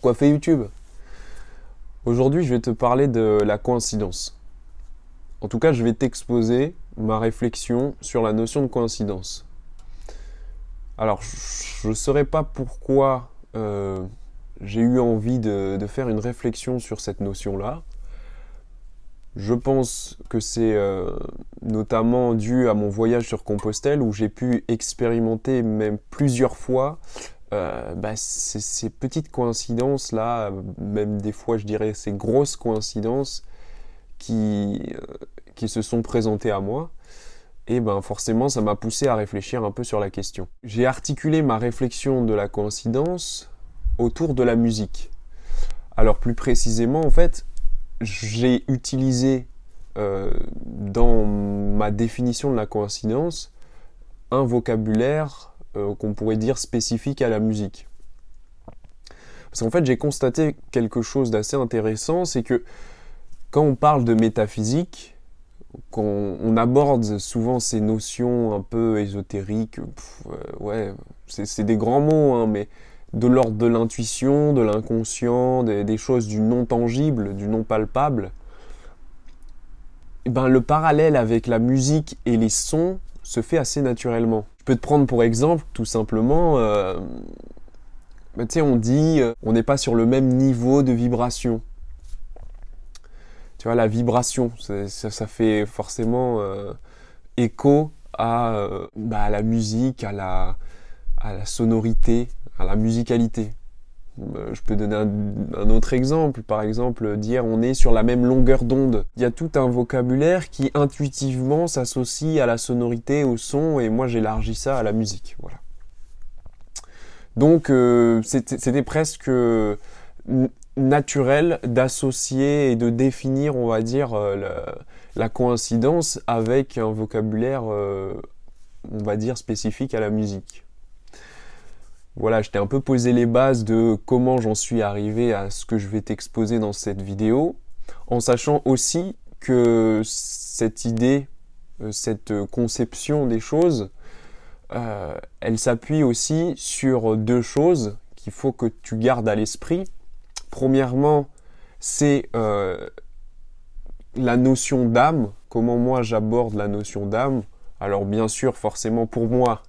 Quoi fait YouTube? Aujourd'hui, je vais te parler de la coïncidence. En tout cas, je vais t'exposer ma réflexion sur la notion de coïncidence. Alors, je ne saurais pas pourquoi j'ai eu envie de faire une réflexion sur cette notion-là. Je pense que c'est notamment dû à mon voyage sur Compostelle où j'ai pu expérimenter même plusieurs fois ces petites coïncidences-là, même des fois je dirais ces grosses coïncidences qui se sont présentées à moi. Et forcément ça m'a poussé à réfléchir un peu sur la question. J'ai articulé ma réflexion de la coïncidence autour de la musique. Alors plus précisément en fait, j'ai utilisé dans ma définition de la coïncidence un vocabulaire qu'on pourrait dire spécifique à la musique. Parce qu'en fait, j'ai constaté quelque chose d'assez intéressant, c'est que quand on parle de métaphysique, quand on aborde souvent ces notions un peu ésotériques, c'est des grands mots, hein, mais de l'ordre de l'intuition, de l'inconscient, des choses du non tangible, du non palpable, le parallèle avec la musique et les sons se fait assez naturellement. Je peux te prendre pour exemple, tout simplement, on dit on n'est pas sur le même niveau de vibration. Tu vois, la vibration, ça fait forcément écho à la musique, à la sonorité, à la musicalité. Je peux donner un autre exemple, par exemple dire on est sur la même longueur d'onde. Il y a tout un vocabulaire qui intuitivement s'associe à la sonorité, au son, et moi j'élargis ça à la musique. Voilà. Donc c'était presque naturel d'associer et de définir, on va dire, la coïncidence avec un vocabulaire, on va dire, spécifique à la musique. Voilà, je t'ai un peu posé les bases de comment j'en suis arrivé à ce que je vais t'exposer dans cette vidéo, en sachant aussi que cette idée, cette conception des choses, elle s'appuie aussi sur deux choses qu'il faut que tu gardes à l'esprit. Premièrement, c'est la notion d'âme, comment moi j'aborde la notion d'âme. Alors bien sûr, forcément pour moi,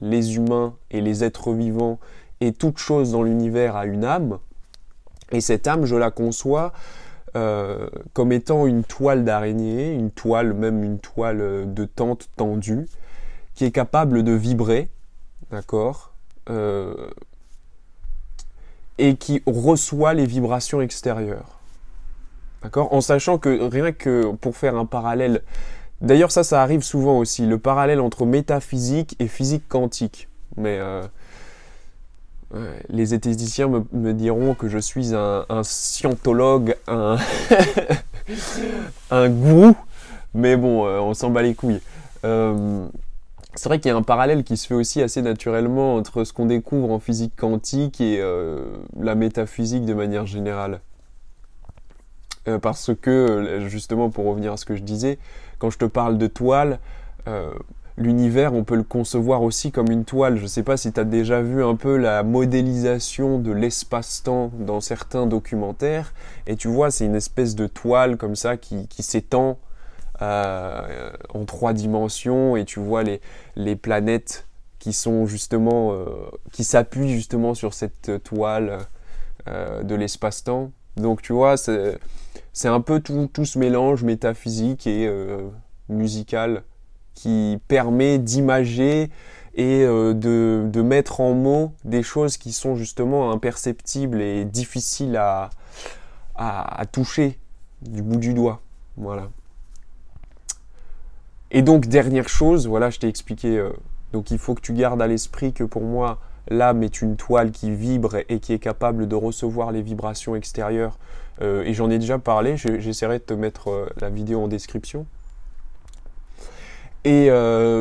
les humains et les êtres vivants et toute chose dans l'univers a une âme. Et cette âme, je la conçois comme étant une toile d'araignée, une toile de tente tendue, qui est capable de vibrer, d'accord, et qui reçoit les vibrations extérieures. D'accord, en sachant que rien que pour faire un parallèle, d'ailleurs ça arrive souvent aussi, le parallèle entre métaphysique et physique quantique. Mais les esthéticiens me diront que je suis un scientologue, un gourou, mais bon, on s'en bat les couilles. C'est vrai qu'il y a un parallèle qui se fait aussi assez naturellement entre ce qu'on découvre en physique quantique et la métaphysique de manière générale. Parce que, justement, pour revenir à ce que je disais, quand je te parle de toile, l'univers, on peut le concevoir aussi comme une toile. Je ne sais pas si tu as déjà vu un peu la modélisation de l'espace-temps dans certains documentaires. Et tu vois, c'est une espèce de toile comme ça qui s'étend en 3 dimensions. Et tu vois les planètes qui sont justement, qui s'appuient justement sur cette toile de l'espace-temps. Donc tu vois, c'est un peu tout ce mélange métaphysique et musical qui permet d'imager et de mettre en mots des choses qui sont justement imperceptibles et difficiles à toucher du bout du doigt. Voilà. Et donc, dernière chose, voilà, je t'ai expliqué, donc il faut que tu gardes à l'esprit que pour moi, l'âme est une toile qui vibre et qui est capable de recevoir les vibrations extérieures. Et j'en ai déjà parlé, j'essaierai de te mettre la vidéo en description. Et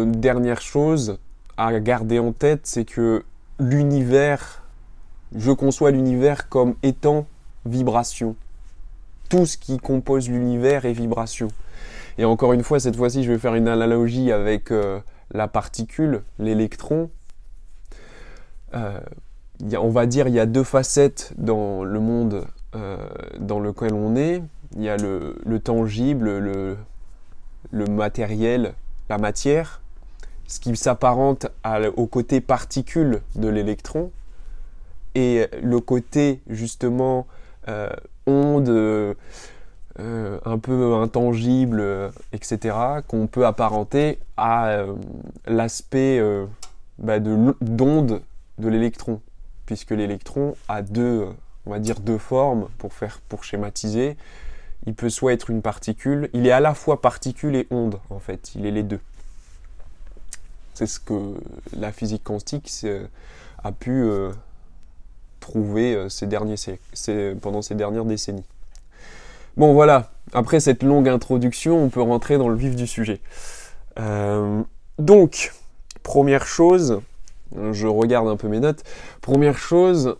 dernière chose à garder en tête, c'est que l'univers, je conçois l'univers comme étant vibration. Tout ce qui compose l'univers est vibration. Et encore une fois, cette fois-ci, je vais faire une analogie avec la particule, l'électron. on va dire, il y a deux facettes dans le monde dans lequel on est. Il y a le tangible, le matériel, la matière, ce qui s'apparente au côté particule de l'électron, et le côté justement onde, un peu intangible, etc., qu'on peut apparenter à l'aspect d'onde de l'électron, puisque l'électron a on va dire deux formes pour schématiser. Il peut soit être une particule, il est à la fois particule et onde en fait, il est les deux. C'est ce que la physique quantique a pu trouver pendant ces dernières décennies. Bon voilà, après cette longue introduction, on peut rentrer dans le vif du sujet. Donc, première chose, je regarde un peu mes notes. Première chose...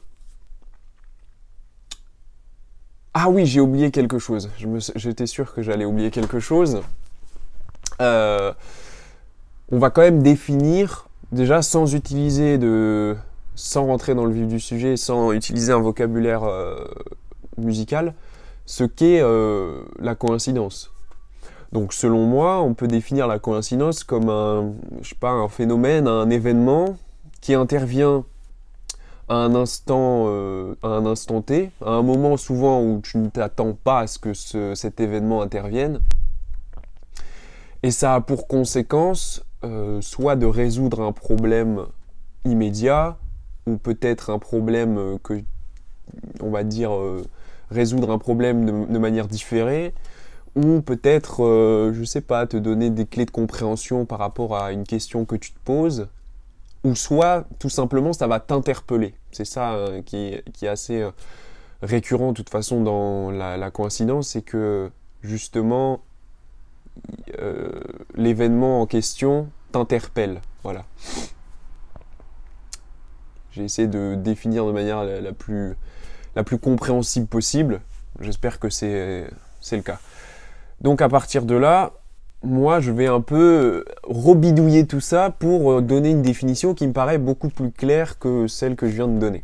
Ah oui, j'ai oublié quelque chose. J'étais sûr que j'allais oublier quelque chose. On va quand même définir, déjà sans rentrer dans le vif du sujet, sans utiliser un vocabulaire musical, ce qu'est la coïncidence. Donc selon moi, on peut définir la coïncidence comme un phénomène, un événement qui intervient à un instant T, à un moment souvent où tu ne t'attends pas à ce que cet événement intervienne. Et ça a pour conséquence soit de résoudre un problème immédiat, ou peut-être un problème on va dire, résoudre un problème de manière différée, ou peut-être, je sais pas, te donner des clés de compréhension par rapport à une question que tu te poses, ou soit, tout simplement, ça va t'interpeller. C'est ça qui est assez récurrent, de toute façon, dans la coïncidence, c'est que, justement, l'événement en question t'interpelle. Voilà. J'ai essayé de définir de manière la plus compréhensible possible. J'espère que c'est le cas. Donc à partir de là, moi je vais un peu rebidouiller tout ça pour donner une définition qui me paraît beaucoup plus claire que celle que je viens de donner.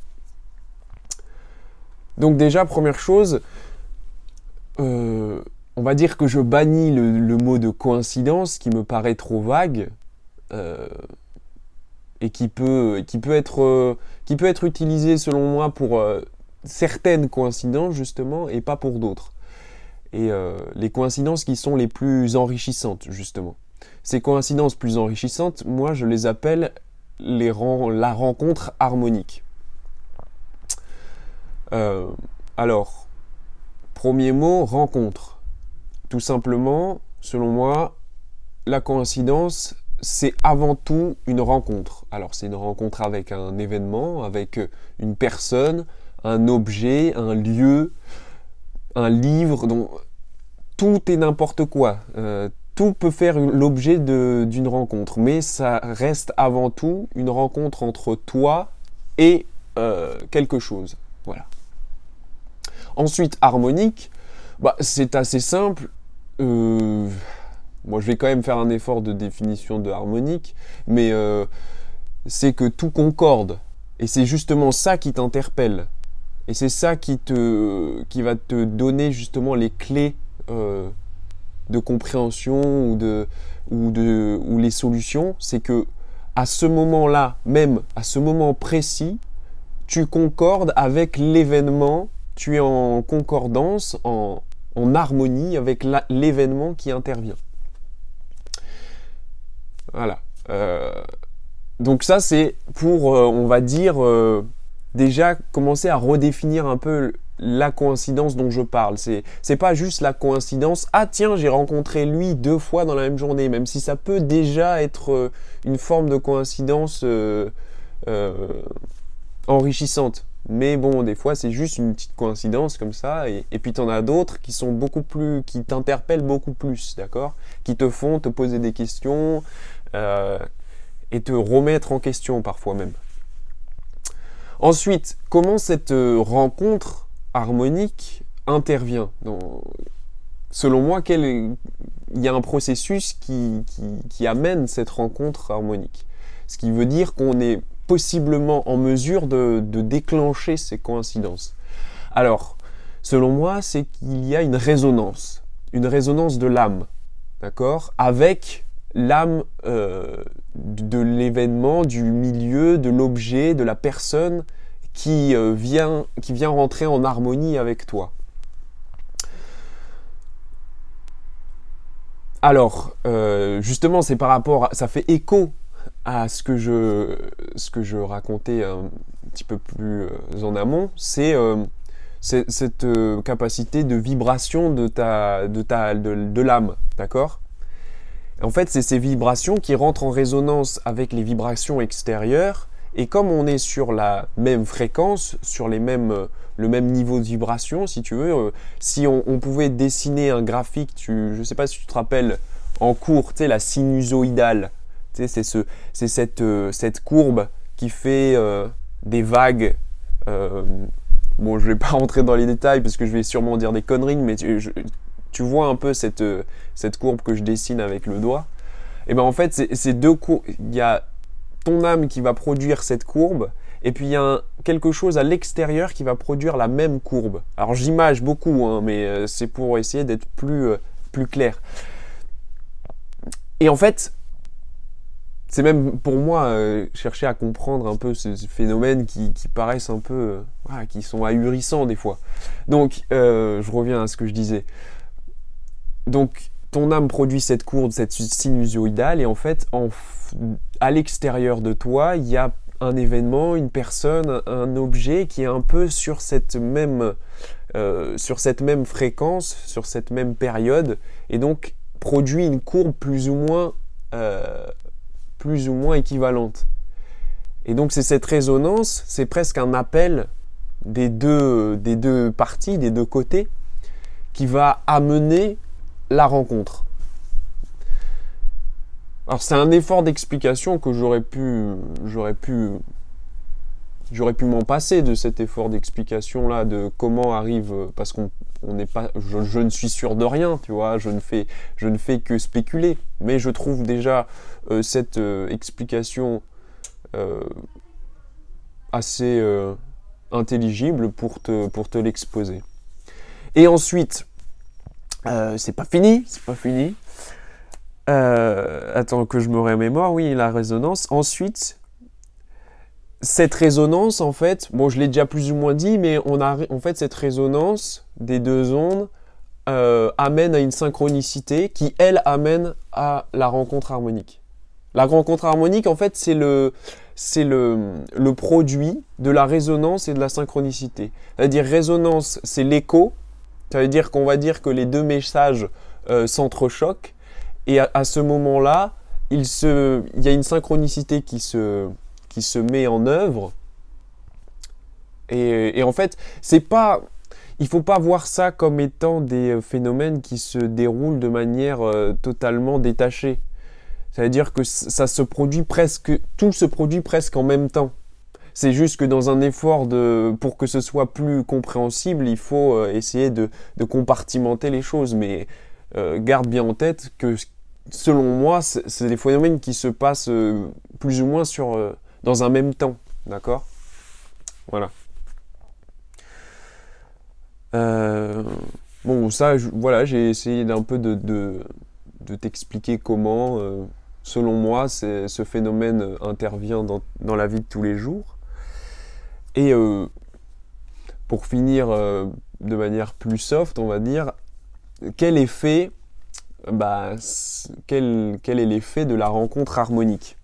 Donc déjà, première chose, on va dire que je bannis le mot de coïncidence qui me paraît trop vague et qui peut être utilisé selon moi pour certaines coïncidences justement et pas pour d'autres. Et les coïncidences qui sont les plus enrichissantes, justement. Ces coïncidences plus enrichissantes, moi, je les appelle la rencontre harmonique. Alors, premier mot, rencontre. Tout simplement, selon moi, la coïncidence, c'est avant tout une rencontre. Alors, c'est une rencontre avec un événement, avec une personne, un objet, un lieu, un livre, donc tout et n'importe quoi. Tout peut faire l'objet d'une rencontre, mais ça reste avant tout une rencontre entre toi et quelque chose. Voilà. Ensuite, harmonique, c'est assez simple. Moi, je vais quand même faire un effort de définition de harmonique, mais c'est que tout concorde. Et c'est justement ça qui t'interpelle. Et c'est ça qui va te donner justement les clés de compréhension ou les solutions. C'est que à ce moment-là, même à ce moment précis, tu concordes avec l'événement, tu es en concordance, en harmonie avec l'événement qui intervient. Voilà. Donc ça, c'est pour, on va dire, déjà commencer à redéfinir un peu la coïncidence dont je parle. C'est pas juste la coïncidence, ah tiens, j'ai rencontré lui 2 fois dans la même journée, même si ça peut déjà être une forme de coïncidence enrichissante. Mais bon, des fois, c'est juste une petite coïncidence comme ça, et puis t'en as d'autres qui sont qui t'interpellent beaucoup plus, d'accord? Qui te font te poser des questions et te remettre en question parfois même. Ensuite, comment cette rencontre harmonique intervient? Selon moi, il y a un processus qui amène cette rencontre harmonique. Ce qui veut dire qu'on est possiblement en mesure de déclencher ces coïncidences? Alors, selon moi, c'est qu'il y a une résonance de l'âme, d'accord, avec l'âme de l'événement, du milieu, de l'objet, de la personne qui vient rentrer en harmonie avec toi. Alors, justement, c'est par rapport ça fait écho à ce que je racontais un petit peu plus en amont, c'est cette capacité de vibration de l'âme, d'accord? En fait, c'est ces vibrations qui rentrent en résonance avec les vibrations extérieures, et comme on est sur la même fréquence, sur le même niveau de vibration, si tu veux, si on pouvait dessiner un graphique, je ne sais pas si tu te rappelles, en cours, tu sais, la sinusoïdale, tu sais, c'est cette courbe qui fait des vagues. Bon, je ne vais pas rentrer dans les détails parce que je vais sûrement dire des conneries, mais tu vois un peu cette courbe que je dessine avec le doigt. Et bien en fait, c'est deux courbes. Il y a ton âme qui va produire cette courbe, et puis il y a quelque chose à l'extérieur qui va produire la même courbe. Alors j'image beaucoup, hein, mais c'est pour essayer d'être plus clair. Et en fait, c'est même pour moi chercher à comprendre un peu ces phénomènes qui paraissent un peu, qui sont ahurissants des fois. Donc, je reviens à ce que je disais. Donc, ton âme produit cette courbe, cette sinusoïdale, et en fait, à l'extérieur de toi, il y a un événement, une personne, un objet qui est un peu sur cette même fréquence, sur cette même période, et donc produit une courbe plus ou moins équivalente. Et donc c'est cette résonance, c'est presque un appel des deux parties, des deux côtés, qui va amener la rencontre. Alors c'est un effort d'explication que j'aurais pu m'en passer de cet effort d'explication là, de comment arrive, parce qu'on n'est pas, je ne suis sûr de rien, tu vois, je ne fais que spéculer, mais je trouve déjà cette explication assez intelligible pour te l'exposer. Et ensuite, c'est pas fini. Attends que je me remémore, oui, la résonance. Ensuite, cette résonance, en fait, bon, je l'ai déjà plus ou moins dit, mais en fait, cette résonance des deux ondes amène à une synchronicité qui, elle, amène à la rencontre harmonique. La rencontre harmonique, en fait, c'est le produit de la résonance et de la synchronicité. C'est-à-dire, résonance, c'est l'écho. Ça veut dire qu'on va dire que les deux messages s'entrechoquent. Et à ce moment-là, il y a une synchronicité qui se met en œuvre. Et en fait, il ne faut pas voir ça comme étant des phénomènes qui se déroulent de manière totalement détachée. C'est-à-dire que tout se produit presque en même temps. C'est juste que dans un effort pour que ce soit plus compréhensible, il faut essayer de compartimenter les choses. Mais garde bien en tête que, selon moi, c'est des phénomènes qui se passent plus ou moins dans un même temps. D'accord ? Voilà. Bon, ça, voilà, j'ai essayé d'un peu de t'expliquer comment, selon moi, ce phénomène intervient dans la vie de tous les jours. Et pour finir de manière plus soft, on va dire, quel est l'effet de la rencontre harmonique?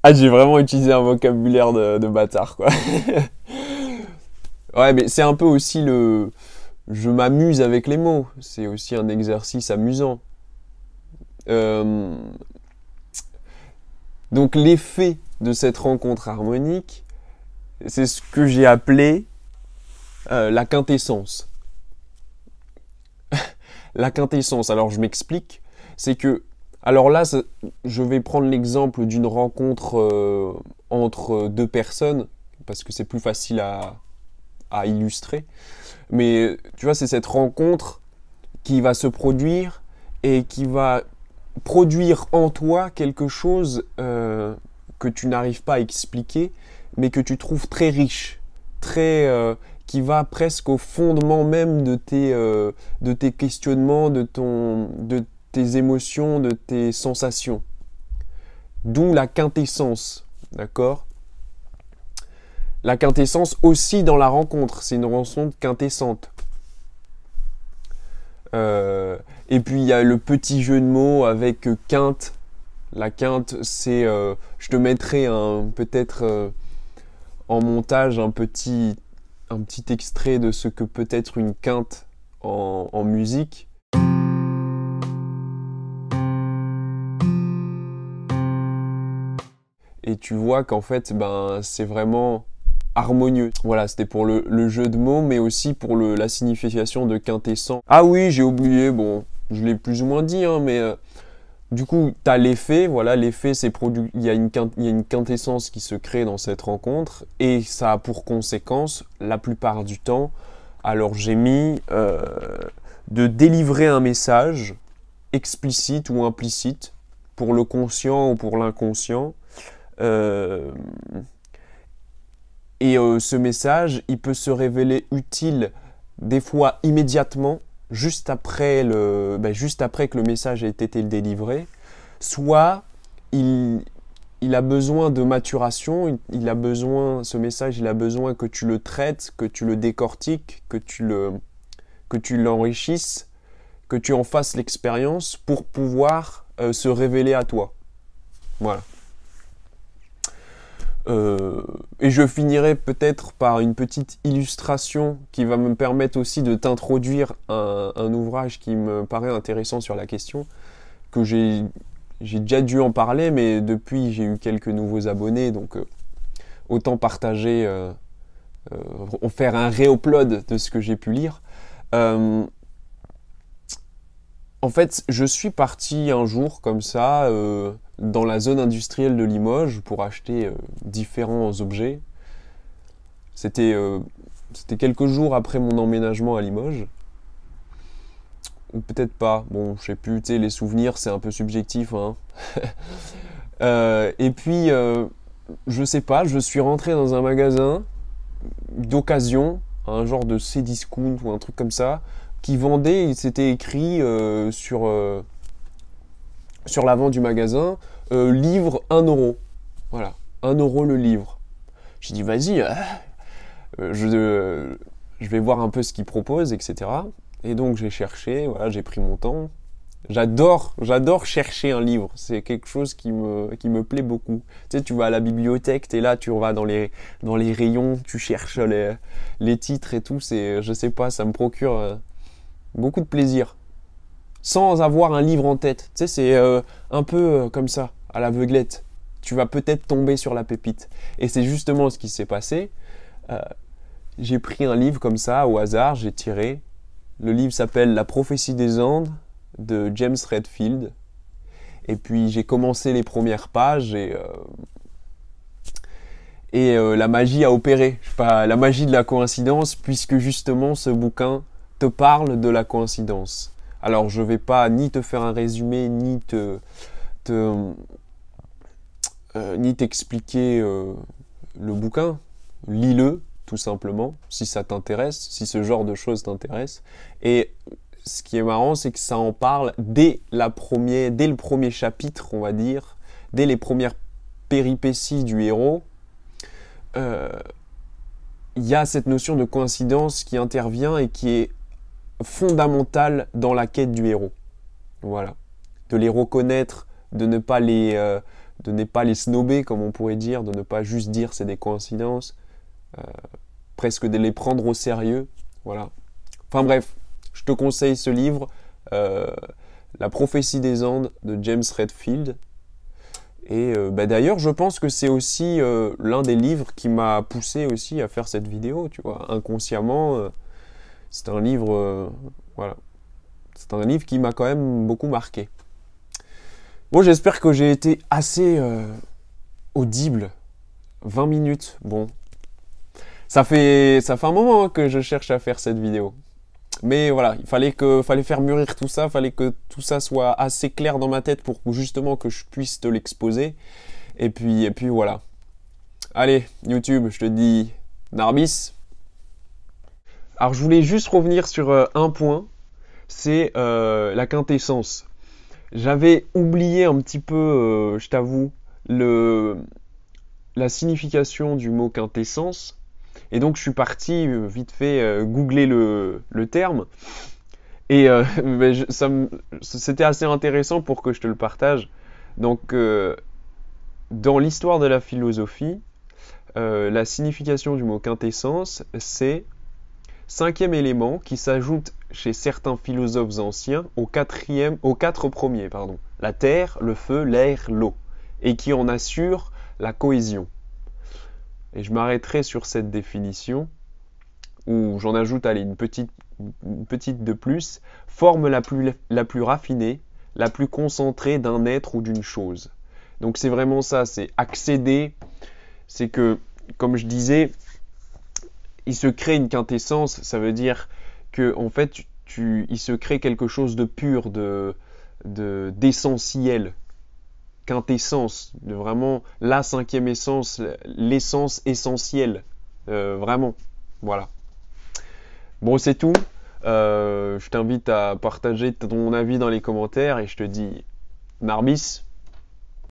Ah, j'ai vraiment utilisé un vocabulaire de bâtard, quoi. Ouais, mais c'est un peu aussi je m'amuse avec les mots. C'est aussi un exercice amusant. Donc l'effet de cette rencontre harmonique, c'est ce que j'ai appelé la quintessence. La quintessence, alors je m'explique, c'est que, alors là, je vais prendre l'exemple d'une rencontre entre deux personnes, parce que c'est plus facile à illustrer, mais tu vois, c'est cette rencontre qui va se produire et qui va produire en toi quelque chose que tu n'arrives pas à expliquer, mais que tu trouves très riche, qui va presque au fondement même de tes questionnements, de tes émotions, de tes sensations. D'où la quintessence, d'accord? La quintessence aussi dans la rencontre, c'est une rencontre quintessante. Et puis il y a le petit jeu de mots avec quinte. La quinte, c'est, je te mettrai peut-être en montage un petit extrait de ce que peut être une quinte en musique. Et tu vois qu'en fait, ben, c'est vraiment harmonieux. Voilà, c'était pour le jeu de mots, mais aussi pour la signification de quintessent. Ah oui, j'ai oublié, bon, je l'ai plus ou moins dit, hein, mais du coup, tu as l'effet, voilà, l'effet, il y a une quintessence qui se crée dans cette rencontre, et ça a pour conséquence, la plupart du temps, alors j'ai mis de délivrer un message explicite ou implicite, pour le conscient ou pour l'inconscient. Ce message, il peut se révéler utile des fois immédiatement, juste après que le message ait été délivré, soit il a besoin de maturation, ce message, il a besoin que tu le traites, que tu le décortiques, que tu l'enrichisses, que tu en fasses l'expérience pour pouvoir se révéler à toi. Voilà. Et je finirai peut-être par une petite illustration qui va me permettre aussi de t'introduire un ouvrage qui me paraît intéressant sur la question, que j'ai déjà dû en parler, mais depuis j'ai eu quelques nouveaux abonnés, donc autant partager, faire un réupload de ce que j'ai pu lire. En fait, je suis parti un jour comme ça dans la zone industrielle de Limoges pour acheter différents objets. C'était quelques jours après mon emménagement à Limoges. Ou peut-être pas. Bon, je sais plus, tu sais, les souvenirs, c'est un peu subjectif, hein. Et puis, je sais pas, je suis rentré dans un magasin d'occasion, un genre de Cdiscount ou un truc comme ça, qui vendait, c'était écrit sur l'avant du magasin, livre 1 euro. Voilà, 1 euro le livre. J'ai dit, vas-y, je vais voir un peu ce qu'ils proposent, etc. Et donc j'ai cherché, voilà, j'ai pris mon temps. J'adore chercher un livre. C'est quelque chose qui me plaît beaucoup. Tu sais, tu vas à la bibliothèque, t'es là, tu vas dans les rayons, tu cherches les titres et tout. Je sais pas, ça me procure beaucoup de plaisir. Sans avoir un livre en tête. Tu sais, c'est un peu comme ça, à l'aveuglette. Tu vas peut-être tomber sur la pépite. Et c'est justement ce qui s'est passé. J'ai pris un livre comme ça, au hasard, j'ai tiré. Le livre s'appelle La prophétie des Andes de James Redfield. Et puis j'ai commencé les premières pages et la magie a opéré. Je sais pas, la magie de la coïncidence, puisque justement ce bouquin te parle de la coïncidence. Alors je vais pas ni te faire un résumé, ni ni t'expliquer le bouquin. Lis-le, tout simplement, si ça t'intéresse, si ce genre de choses t'intéresse. Et ce qui est marrant, c'est que ça en parle dès le premier chapitre, on va dire, dès les premières péripéties du héros. Il y a cette notion de coïncidence qui intervient et qui est fondamentale dans la quête du héros. Voilà. De les reconnaître, de ne pas les snober, comme on pourrait dire, de ne pas juste dire c'est des coïncidences, presque de les prendre au sérieux. Voilà. Enfin bref, je te conseille ce livre, La prophétie des Andes de James Redfield. Et d'ailleurs, je pense que c'est aussi l'un des livres qui m'a poussé aussi à faire cette vidéo, tu vois, inconsciemment. C'est un livre, voilà. C'est un livre qui m'a quand même beaucoup marqué. Bon, j'espère que j'ai été assez audible. 20 minutes, bon. Ça fait un moment que je cherche à faire cette vidéo. Mais voilà, fallait faire mûrir tout ça, fallait que tout ça soit assez clair dans ma tête pour justement que je puisse te l'exposer. Et puis voilà. Allez, YouTube, je te dis Narbis. Alors je voulais juste revenir sur un point, c'est la quintessence. J'avais oublié un petit peu, je t'avoue, la signification du mot quintessence. Et donc je suis parti vite fait googler le terme. Et c'était assez intéressant pour que je te le partage. Donc dans l'histoire de la philosophie, la signification du mot quintessence, c'est cinquième élément qui s'ajoute chez certains philosophes anciens aux quatre premiers, pardon. La terre, le feu, l'air, l'eau, et qui en assure la cohésion. Et je m'arrêterai sur cette définition, où j'en ajoute une petite de plus, forme la plus raffinée, la plus concentrée d'un être ou d'une chose. Donc c'est vraiment ça, c'est accéder, c'est que, comme je disais, il se crée une quintessence, ça veut dire que en fait, il se crée quelque chose de pur, d'essentiel, quintessence, de vraiment la cinquième essence, l'essence essentielle, vraiment, voilà. Bon, c'est tout. Je t'invite à partager ton avis dans les commentaires et je te dis Narbis.